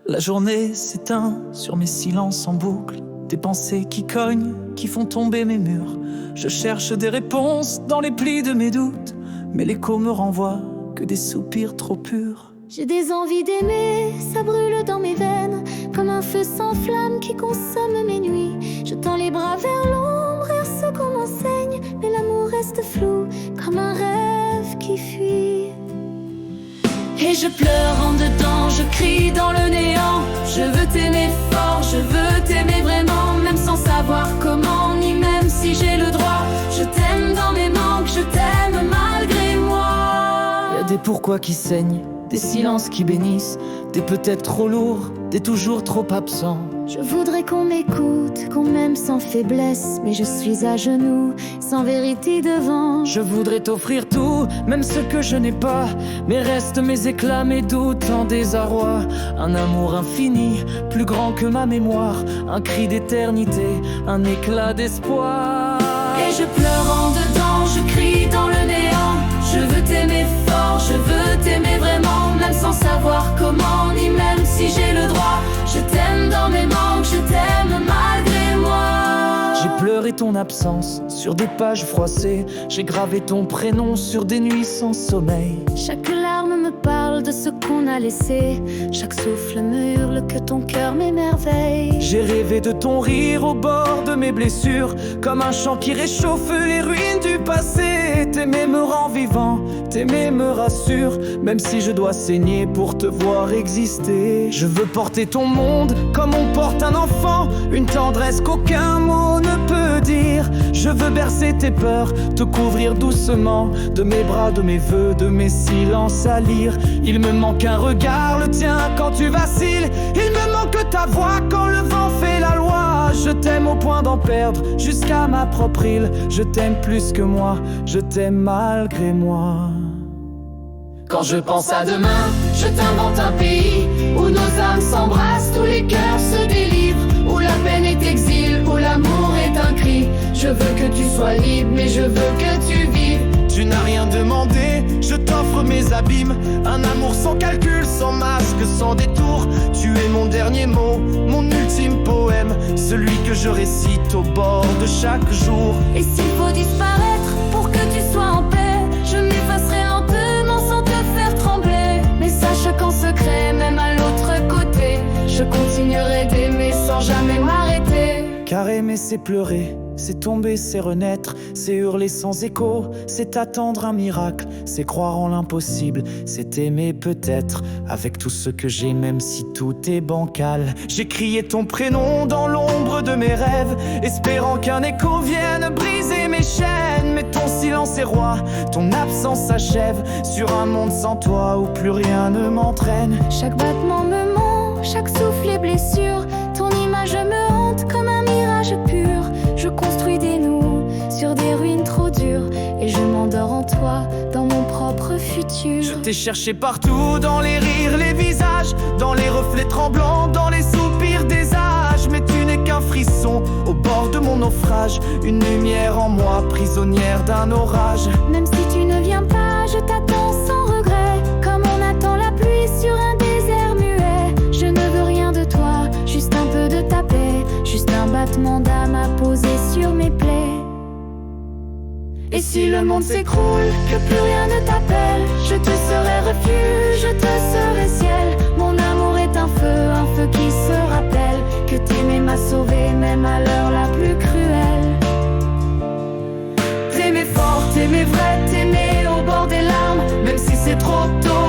La journée s'éteint sur mes silences en boucle, des pensées qui cognent, qui font tomber mes murs. Je cherche des réponses dans les plis de mes doutes, mais l'écho me renvoie que des soupirs trop purs. J'ai des envies d'aimer, ça brûle dans mes veines, comme un feu sans flamme qui consomme mes nuits. Je tends les bras vers l'ombre et ce qu'on m'enseigne, mais l'amour reste flou, comme un rêve qui fuit. Et je pleure en dedans, je crie dans le néant. Je veux t'aimer fort, je veux t'aimer vraiment, même sans savoir comment, ni même si j'ai le droit. Je t'aime dans mes manques, je t'aime malgré moi. Y'a des pourquoi qui saignent, des silences qui bénissent, des peut-être trop lourds, des toujours trop absents. Je voudrais qu'on m'écoute, qu'on m'aime sans faiblesse, mais je suis à genoux, sans vérité devant. Je voudrais t'offrir tout, même ce que je n'ai pas, mais restent mes éclats, mes doutes en désarroi. Un amour infini, plus grand que ma mémoire, un cri d'éternité, un éclat d'espoir. Et je pleure en dedans, je crie dans le néant. Je veux t'aimer fort, je veux t'aimer vraiment, même sans savoir comment, ni même si j'ai le droit. Je t'aime dans mes manques, je t'aime malgré moi. J'ai pleuré ton absence sur des pages froissées, j'ai gravé ton prénom sur des nuits sans sommeil. Chaque larme me parle de ce qu'on a laissé, chaque souffle me hurle que ton cœur m'émerveille. J'ai rêvé de ton rire au bord de mes blessures, comme un chant qui réchauffe les ruines du passé. T'aimer me rend vivant, t'aimer me rassure, même si je dois saigner pour te voir exister. Je veux porter ton monde comme on porte un enfant, une tendresse qu'aucun mot ne peut dire. Je veux bercer tes peurs, te couvrir doucement, de mes bras, de mes vœux, de mes silences à lire. Il me manque un regard, le tien quand tu vacilles. Il me manque ta voix quand le vent fait la loi. Je t'aime au point d'en perdre jusqu'à ma propre île. Je t'aime plus que moi, je t'aime malgré moi. Quand je pense à demain, je t'invente un pays où nos âmes s'embrassent, où les cœurs se délivrent, où la peine est exil, où l'amour est un cri. Je veux que tu sois libre, mais je veux que tu vives. Tu n'as rien demandé, je t'offre mes abîmes. Un amour sans calcul, sans masque, sans détour. Tu es mon dernier mot, mon ultime poème, celui que je récite au bord de chaque jour. Et s'il faut disparaître pour que tu sois en paix, je m'effacerai lentement sans te faire trembler. Mais sache qu'en secret, même à l'autre côté, je continuerai d'aimer sans jamais m'arrêter. Car aimer c'est pleurer, c'est tomber, c'est renaître, c'est hurler sans écho, c'est attendre un miracle, c'est croire en l'impossible, c'est aimer peut-être, avec tout ce que j'ai même si tout est bancal. J'ai crié ton prénom dans l'ombre de mes rêves, espérant qu'un écho vienne briser mes chaînes. Mais ton silence est roi, ton absence s'achève, sur un monde sans toi où plus rien ne m'entraîne. Chaque battement me ment, chaque souffle est blessure, ton image me hante comme un mirage pur. Je construis des nœuds sur des ruines trop dures, et je m'endors en toi, dans mon propre futur. Je t'ai cherché partout, dans les rires, les visages, dans les reflets tremblants, dans les soupirs des âges. Mais tu n'es qu'un frisson au bord de mon naufrage, une lumière en moi, prisonnière d'un orage. Même si tu ne viens pas, je t'attends sans regret, comme on attend la pluie sur un désert muet. Je ne veux rien de toi, juste un peu de ta paix, juste un battement d'âme à poser sur mes plaies. Et si le monde s'écroule, que plus rien ne t'appelle, je te serai refuge, je te serai ciel. Mon amour est un feu qui se rappelle que t'aimer m'a sauvé même à l'heure la plus cruelle. T'aimer fort, t'aimer vrai, t'aimer au bord des larmes, même si c'est trop tôt.